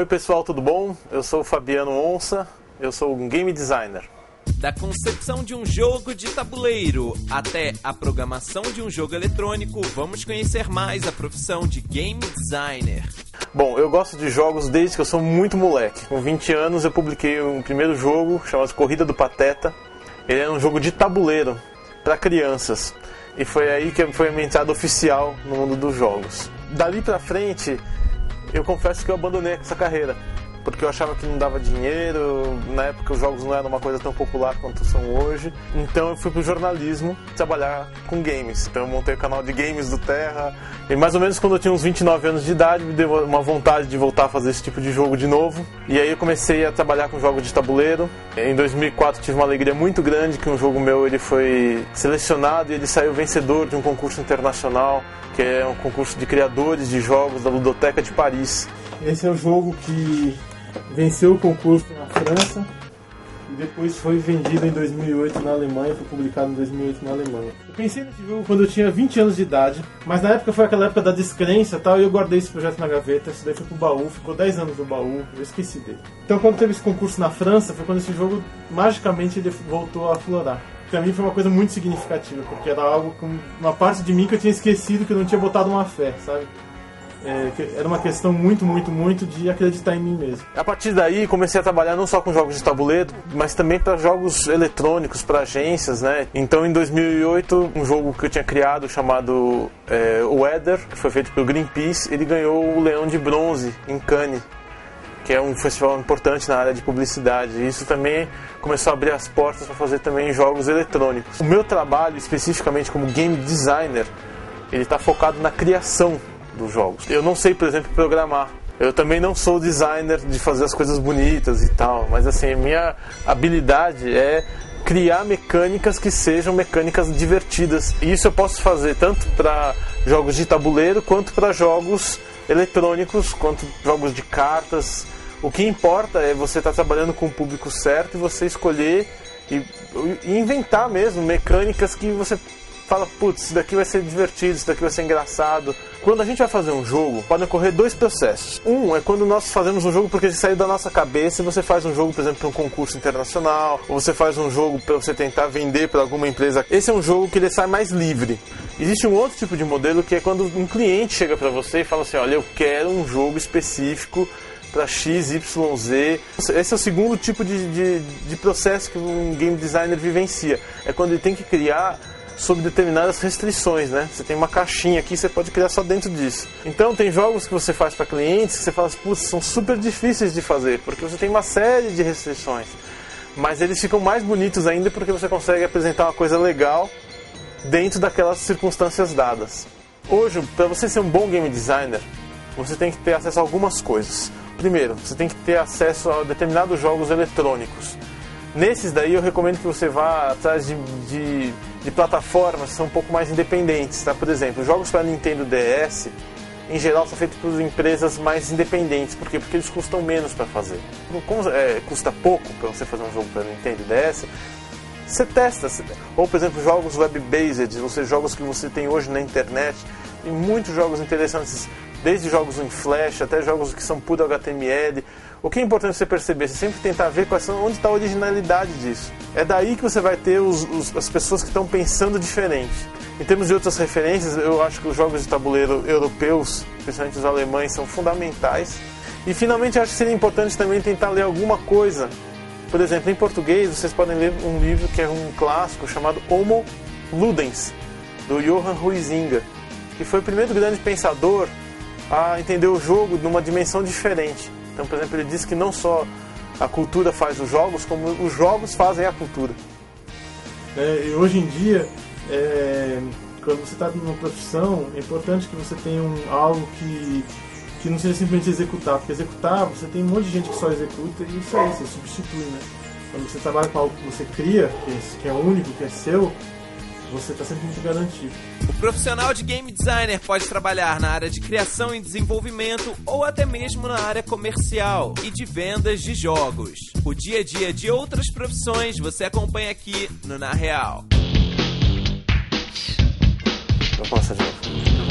Oi pessoal, tudo bom? Eu sou o Fabiano Onça, eu sou um game designer. Da concepção de um jogo de tabuleiro até a programação de um jogo eletrônico, vamos conhecer mais a profissão de game designer. Bom, eu gosto de jogos desde que eu sou muito moleque. Com 20 anos eu publiquei um primeiro jogo chamado Corrida do Pateta. Ele era um jogo de tabuleiro para crianças. E foi aí que foi a minha entrada oficial no mundo dos jogos. Dali pra frente, eu confesso que eu abandonei essa carreira, porque eu achava que não dava dinheiro, na época os jogos não eram uma coisa tão popular quanto são hoje. Então eu fui pro jornalismo trabalhar com games. Então eu montei o canal de games do Terra. E mais ou menos quando eu tinha uns 29 anos de idade, me deu uma vontade de voltar a fazer esse tipo de jogo de novo. E aí eu comecei a trabalhar com jogos de tabuleiro. Em 2004 tive uma alegria muito grande que um jogo meu ele foi selecionado e ele saiu vencedor de um concurso internacional, que é um concurso de criadores de jogos da Ludoteca de Paris. Esse é o jogo que venceu o concurso na França e depois foi vendido em 2008 na Alemanha, foi publicado em 2008 na Alemanha. Eu pensei nesse jogo quando eu tinha 20 anos de idade, mas na época foi aquela época da descrença e tal, e eu guardei esse projeto na gaveta, isso daí foi pro baú, ficou 10 anos no baú, eu esqueci dele. Então quando teve esse concurso na França, foi quando esse jogo magicamente ele voltou a aflorar. Pra mim foi uma coisa muito significativa, porque era algo com uma parte de mim que eu tinha esquecido, que eu não tinha botado uma fé, sabe? Era uma questão muito de acreditar em mim mesmo. A partir daí comecei a trabalhar não só com jogos de tabuleiro, mas também para jogos eletrônicos, para agências, né? Então em 2008 um jogo que eu tinha criado chamado Weather, que foi feito pelo Greenpeace, ele ganhou o Leão de Bronze em Cannes, que é um festival importante na área de publicidade. E isso também começou a abrir as portas para fazer também jogos eletrônicos. O meu trabalho especificamente como game designer, ele está focado na criação dos jogos. Eu não sei, por exemplo, programar. Eu também não sou designer de fazer as coisas bonitas e tal, mas assim, a minha habilidade é criar mecânicas que sejam mecânicas divertidas. E isso eu posso fazer tanto para jogos de tabuleiro, quanto para jogos eletrônicos, quanto jogos de cartas. O que importa é você estar trabalhando com o público certo e você escolher e inventar mesmo mecânicas que você fala, putz, isso daqui vai ser divertido, isso daqui vai ser engraçado. Quando a gente vai fazer um jogo, podem ocorrer dois processos. Um é quando nós fazemos um jogo porque ele saiu da nossa cabeça e você faz um jogo, por exemplo, para um concurso internacional, ou você faz um jogo para você tentar vender para alguma empresa. Esse é um jogo que ele sai mais livre. Existe um outro tipo de modelo que é quando um cliente chega para você e fala assim, olha, eu quero um jogo específico para X, Y, Z. Esse é o segundo tipo de processo que um game designer vivencia. É quando ele tem que criar sob determinadas restrições, né? Você tem uma caixinha aqui, você pode criar só dentro disso. Então tem jogos que você faz para clientes que você fala, putz, são super difíceis de fazer, porque você tem uma série de restrições. Mas eles ficam mais bonitos ainda porque você consegue apresentar uma coisa legal dentro daquelas circunstâncias dadas. Hoje, para você ser um bom game designer, você tem que ter acesso a algumas coisas. Primeiro, você tem que ter acesso a determinados jogos eletrônicos. Nesses daí eu recomendo que você vá atrás de plataformas que são um pouco mais independentes, tá? Por exemplo, jogos para Nintendo DS, em geral, são feitos por empresas mais independentes. Por quê? Porque eles custam menos para fazer. Como custa pouco para você fazer um jogo para Nintendo DS, você testa. Ou, por exemplo, jogos web-based, ou seja, jogos que você tem hoje na internet, e muitos jogos interessantes, desde jogos em Flash até jogos que são puro HTML. O que é importante você perceber, você sempre tentar ver onde está a originalidade disso. É daí que você vai ter as pessoas que estão pensando diferente. Em termos de outras referências, eu acho que os jogos de tabuleiro europeus, especialmente os alemães, são fundamentais. E finalmente acho que seria importante também tentar ler alguma coisa. Por exemplo, em português, vocês podem ler um livro que é um clássico chamado Homo Ludens, do Johann Huizinga, que foi o primeiro grande pensador a entender o jogo numa dimensão diferente. Então, por exemplo, ele diz que não só a cultura faz os jogos, como os jogos fazem a cultura. E hoje em dia, quando você está numa profissão, é importante que você tenha algo que não seja simplesmente executar. Porque executar, você tem um monte de gente que só executa e isso aí, você substitui, né? Quando você trabalha com algo que você cria, que é único, que é seu, você está sempre muito garantido. O profissional de game designer pode trabalhar na área de criação e desenvolvimento ou até mesmo na área comercial e de vendas de jogos. O dia a dia de outras profissões você acompanha aqui no Na Real. Vou começar de novo.